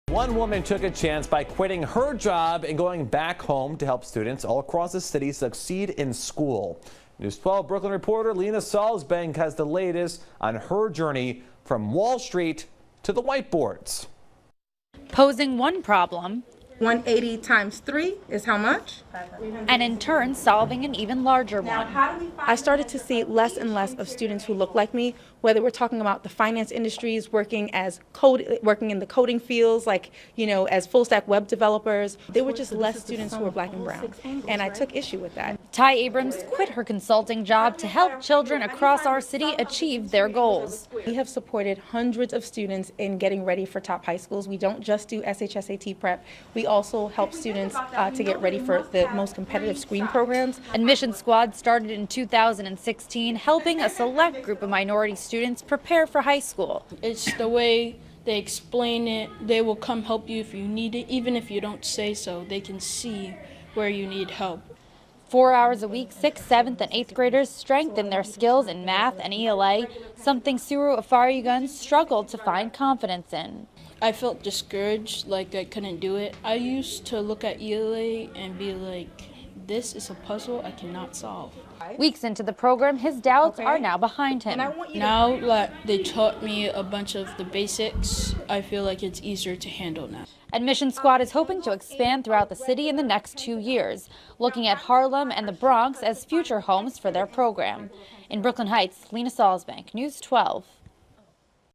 One woman took a chance by quitting her job and going back home to help students all across the city succeed in school. News 12 Brooklyn reporter Lena Salzbank has the latest on her journey from Wall Street to the whiteboards. Posing one problem, 180 times 3 is how much? and in turn solving an even larger one. I started to see less and less of students who look like me, whether we're talking about the finance industries, working in the coding fields, like, as full stack web developers. There were just less students who were black and brown, and I took issue with that. Tai Abrams quit her consulting job to help children across our city achieve their goals. We have supported hundreds of students in getting ready for top high schools. We don't just do SHSAT prep. We also help students to get ready for the most competitive screen programs. AdmissionSquad started in 2016, helping a select group of minority students prepare for high school. It's the way they explain it. They will come help you if you need it, even if you don't say so. They can see where you need help. 4 hours a week, 6th, 7th, and 8th graders strengthen their skills in math and ELA, something Suru Afarigun struggled to find confidence in. I felt discouraged, like I couldn't do it. I used to look at ELA and be like, this is a puzzle I cannot solve. Weeks into the program, his doubts are now behind him. Now that they taught me a bunch of the basics, I feel like it's easier to handle now. AdmissionSquad is hoping to expand throughout the city in the next 2 years, looking at Harlem and the Bronx as future homes for their program. In Brooklyn Heights, Lena Salzbank, News 12.